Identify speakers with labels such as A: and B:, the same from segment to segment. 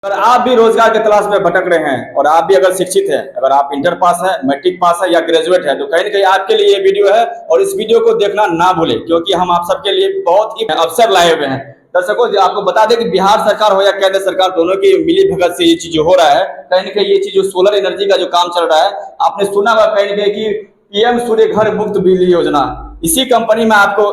A: अगर आप भी रोजगार की तलाश में भटक रहे हैं और आप भी अगर शिक्षित हैं, अगर आप इंटर पास है, मैट्रिक पास है या ग्रेजुएट है, तो कहीं ना कहीं आपके लिए ये वीडियो है और इस वीडियो को देखना ना भूलें, क्योंकि हम आप सबके लिए बहुत ही अवसर लाए हुए हैं। दर्शकों, आपको बता दें कि बिहार सरकार हो या केंद्र सरकार, दोनों की मिली भगत से ये चीज हो रहा है। कहीं ना कहीं ये चीज जो सोलर एनर्जी का जो काम चल रहा है, आपने सुना हुआ कहीं ना कहीं कि पीएम सूर्य घर मुफ्त बिजली योजना, इसी कंपनी में आपको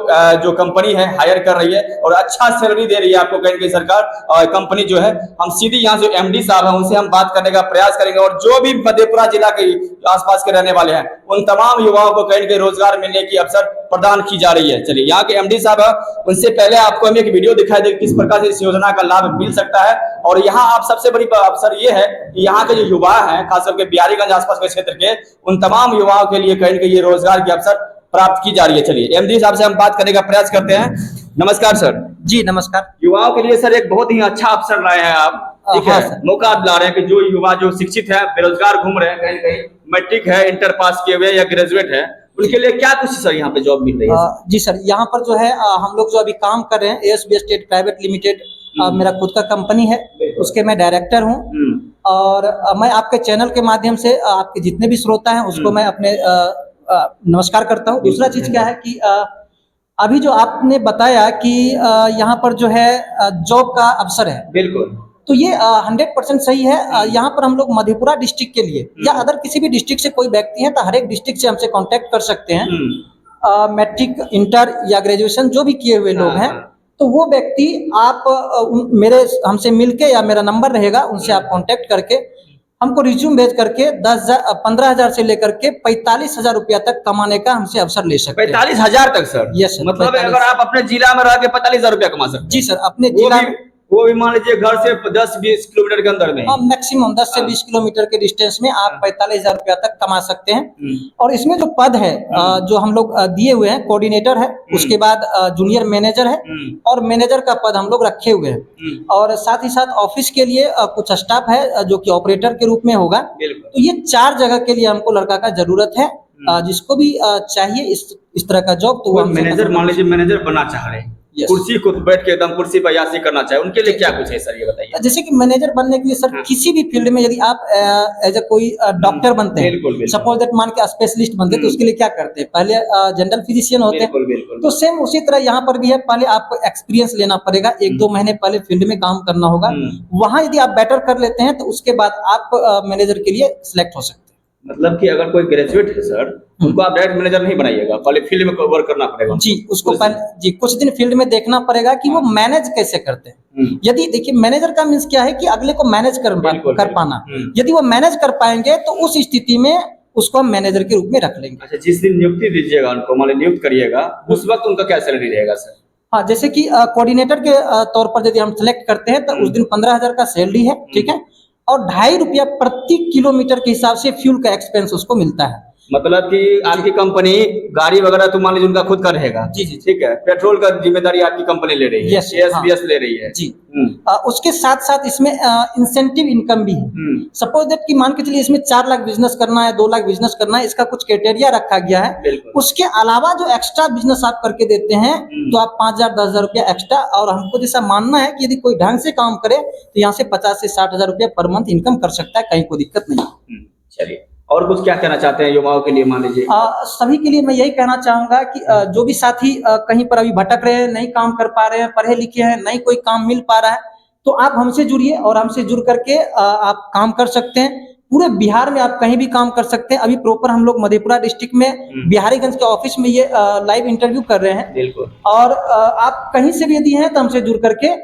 A: जो कंपनी है हायर कर रही है और अच्छा सैलरी दे रही है आपको कहीं ना कहीं सरकार और कंपनी जो है। हम सीधी यहाँ जो एमडी साहब है उनसे हम बात करने का प्रयास करेंगे और जो भी मधेपुरा जिला के आसपास के रहने वाले हैं उन तमाम युवाओं को कहीं ना कहीं रोजगार मिलने की अवसर प्रदान की जा रही है। चलिए, यहाँ के एमडी साहब है, उनसे पहले आपको हम एक वीडियो दिखाई दे किस प्रकार से इस योजना का लाभ मिल सकता है। और यहाँ आप सबसे बड़ी अवसर ये है कि यहाँ के जो युवा हैं, खासकर के बिहारीगंज आसपास के क्षेत्र के, उन तमाम युवाओं के लिए कहीं ना कहीं ये रोजगार के अवसर प्राप्त की जा रही है। चलिए, एमडी साहब से हम बात करने का प्रयास करते हैं। नमस्कार सर।
B: जी नमस्कार।
A: युवाओं के लिए सर एक बहुत ही अच्छा अवसर लाए हैं आप, ठीक है, मौका ला रहे हैं कि जो युवा जो शिक्षित है, बेरोजगार घूम रहे हैं, कहीं कहीं मैट्रिक है, इंटर पास किए हुए या ग्रेजुएट है, उनके लिए क्या कुछ सर यहाँ पे जॉब मिल रही है?
B: जी सर, यहाँ पर जो है हम लोग जो अभी काम कर रहे हैं एएसबी स्टेट प्राइवेट लिमिटेड, मेरा खुद का कंपनी है, उसके मैं डायरेक्टर हूँ। और मैं आपके चैनल के माध्यम से आपके जितने भी श्रोता हैं उसको मैं अपने नमस्कार करता हूँ। दूसरा चीज क्या है कि अभी जो आपने बताया कि यहाँ पर जो है जॉब का अवसर है, बिल्कुल, तो ये 100% सही है। यहाँ पर हम लोग मधेपुरा डिस्ट्रिक्ट के लिए या अदर किसी भी डिस्ट्रिक्ट से कोई व्यक्ति है तो हर एक डिस्ट्रिक्ट से हमसे कांटेक्ट कर सकते हैं। मैट्रिक, इंटर या ग्रेजुएशन जो भी किए हुए लोग हैं, तो वो व्यक्ति आप मेरे हमसे मिलके या मेरा नंबर रहेगा, उनसे आप कांटेक्ट करके हमको रिज्यूम भेज करके 15,000 से लेकर के 45,000 रुपया तक कमाने का हमसे अवसर ले सकते हैं।
A: 45,000 तक सर?
B: Yes sir.
A: मतलब अगर आप अपने जिला में रह के 45,000 रुपया कमा सकते हैं?
B: जी सर, अपने जिला में,
A: वो भी मान लीजिए घर से 10-20 किलोमीटर के अंदर में,
B: मैक्सिमम 10 से 20 किलोमीटर के डिस्टेंस में आप 45,000 रुपया तक कमा सकते हैं। और इसमें जो पद है जो हम लोग दिए हुए हैं, कोऑर्डिनेटर है, उसके बाद जूनियर मैनेजर है और मैनेजर का पद हम लोग रखे हुए हैं। और साथ ही साथ ऑफिस के लिए कुछ स्टाफ है जो कि ऑपरेटर के रूप में होगा। तो ये 4 जगह के लिए हमको लड़का का जरूरत है। जिसको भी चाहिए इस तरह का जॉब, तो वो
A: मैनेजर, मान लीजिए मैनेजर बनना चाह रहे हैं, कुर्सी को बैठ के एकदम कुर्सी पर यासी करना चाहे, उनके लिए क्या कुछ है सर, ये बताइए।
B: जैसे कि मैनेजर बनने के लिए सर किसी भी फील्ड में यदि आप एज ए कोई डॉक्टर बनते हैं, सपोज दैट मान के स्पेशलिस्ट बनते हैं, तो उसके लिए क्या करते हैं, पहले जनरल फिजिशियन होते हैं। तो सेम उसी तरह यहाँ पर भी है, पहले आपको एक्सपीरियंस लेना पड़ेगा, 1-2 महीने पहले फील्ड में काम करना होगा। वहाँ यदि आप बेटर कर लेते हैं तो उसके बाद आप मैनेजर के लिए सिलेक्ट हो सकते हैं।
A: मतलब कि अगर कोई ग्रेजुएट है सर, उनको आप डायरेक्ट मैनेजर नहीं बनाइएगा, पहले फील्ड में वर्क करना पड़ेगा
B: जी। उसको पहले कुछ दिन फील्ड में देखना पड़ेगा कि वो मैनेज कैसे करते हैं। यदि देखिए, मैनेजर का मीन्स क्या है कि अगले को मैनेज कर पाना। यदि वो मैनेज कर पाएंगे तो उस स्थिति में उसको हम मैनेजर के रूप में रख लेंगे।
A: अच्छा, जिस दिन नियुक्ति दीजिएगा उनको, मान लीजिए नियुक्त करिएगा, उस वक्त उनका क्या सैलरी रहेगा सर?
B: हाँ, जैसे कि कोऑर्डिनेटर के तौर पर यदि हम सिलेक्ट करते हैं तो उस दिन 15,000 का सैलरी है, ठीक है, और 2.5 रुपया प्रति किलोमीटर के हिसाब से फ्यूल का एक्सपेंस उसको मिलता है।
A: मतलब कि आपकी कंपनी गाड़ी वगैरह तो मान लीजिए उनका खुद का रहेगा।
B: जी जी,
A: ठीक है, पेट्रोल का जिम्मेदारी आपकी कंपनी ले रही है, एएसबीएस ले रही है
B: जी। उसके साथ साथ इसमें इंसेंटिव इनकम भी है। सपोज दैट कि मान के चलिए इसमें 4 लाख बिजनेस करना है, 2 लाख बिजनेस करना है, इसका कुछ क्राइटेरिया रखा गया है। उसके अलावा जो एक्स्ट्रा बिजनेस आप करके देते हैं तो आप 5,000 10,000 रुपया एक्स्ट्रा, और हमको जैसा मानना है कि यदि कोई ढंग से काम करे तो यहाँ से 50 से 60,000 रुपया पर मंथ इनकम कर सकता है, कहीं कोई दिक्कत नहीं।
A: चलिए, और कुछ क्या कहना चाहते हैं युवाओं के लिए? मान लीजिए
B: सभी के लिए मैं यही कहना चाहूंगा कि जो भी साथी कहीं पर अभी भटक रहे हैं, नहीं काम कर पा रहे हैं, पढ़े लिखे हैं, नहीं कोई काम मिल पा रहा है, तो आप हमसे जुड़िए और हमसे जुड़ करके आप काम कर सकते हैं। पूरे बिहार में आप कहीं भी काम कर सकते हैं। अभी प्रॉपर हम लोग मधेपुरा डिस्ट्रिक्ट में बिहारीगंज के ऑफिस में ये लाइव इंटरव्यू कर रहे हैं। बिल्कुल। और आप कहीं से भी यदि हैं तो हमसे जुड़ करके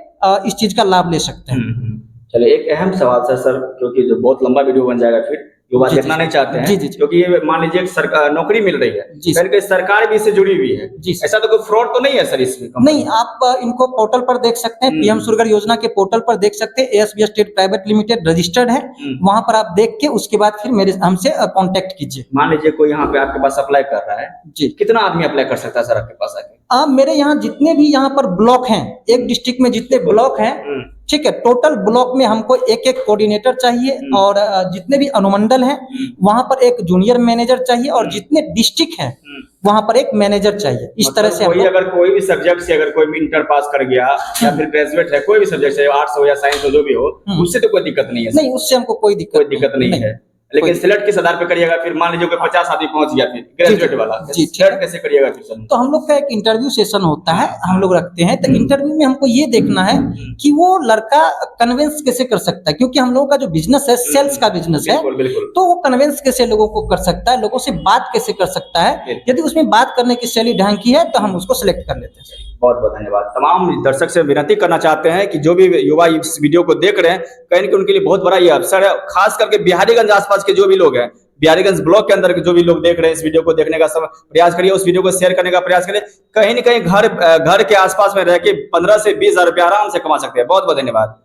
B: इस चीज का लाभ ले सकते हैं।
A: चलिए, एक अहम सवाल सर, क्योंकि जो बहुत लंबा वीडियो बन जाएगा, फिर युवा देखना नहीं चाहते हैं, क्योंकि ये मान लीजिए सरकार नौकरी मिल रही है, कहीं सरकार भी इससे जुड़ी हुई है, ऐसा तो कोई फ्रॉड तो नहीं है सर इसमें?
B: नहीं, आप इनको पोर्टल पर देख सकते हैं, पीएम सूर्य घर योजना के पोर्टल पर देख सकते हैं, ASB state private limited registered है, वहां पर आप देख के उसके बाद फिर हमसे कांटेक्ट कीजिए।
A: मान लीजिए कोई यहाँ पे आपके पास अप्लाई कर रहा है जी, कितना आदमी अप्लाई कर सकता है सर आपके पास आके?
B: मेरे यहाँ जितने भी यहाँ पर ब्लॉक हैं, एक डिस्ट्रिक्ट में जितने ब्लॉक हैं, ठीक है, टोटल ब्लॉक में हमको एक एक कोऑर्डिनेटर चाहिए और जितने भी अनुमंडल हैं वहां पर एक जूनियर मैनेजर चाहिए और जितने डिस्ट्रिक्ट हैं वहां पर एक मैनेजर चाहिए। इस तरह से
A: कोई अगर कोई भी सब्जेक्ट से अगर कोई इंटर पास कर गया या फिर ग्रेजुएट है, कोई भी सब्जेक्ट से, आर्ट्स हो या साइंस हो, जो भी हो, उससे तो कोई दिक्कत नहीं है।
B: नहीं, उससे हमको कोई दिक्कत
A: नहीं है। लेकिन सिलेक्ट किस आधार पे करिएगा? फिर मान लीजिए 50 आदमी पहुंच गया, फिर ग्रेजुएट वाला सिलेक्ट कैसे करिएगा फिर सर?
B: तो हम लोग का एक इंटरव्यू सेशन होता है, हम लोग रखते हैं। तो इंटरव्यू में हमको ये देखना है कि वो लड़का कन्विंस कैसे कर सकता है, क्योंकि हम लोगों का जो बिजनेस है सेल्स का बिजनेस है, तो वो कन्विंस कैसे लोगों को कर सकता है, लोगों से बात कैसे कर सकता है। यदि उसमें बात करने की शैली ढंग की है तो हम उसको सिलेक्ट कर लेते हैं।
A: बहुत बहुत धन्यवाद। तमाम दर्शक से विनती करना चाहते हैं कि जो भी युवा इस वीडियो को देख रहे हैं, कहीं ना कहीं उनके लिए बहुत बड़ा ये अवसर है। खास करके बिहारीगंज आसपास के जो भी लोग हैं, बिहारीगंज ब्लॉक के अंदर के जो भी लोग देख रहे हैं, इस वीडियो को देखने का सब प्रयास करिए, उस वीडियो को शेयर करने का प्रयास करिए। कहीं ना कहीं घर के आसपास में रह के 15 से 20 हजार रुपया आराम से कमा सकते हैं। बहुत बहुत धन्यवाद।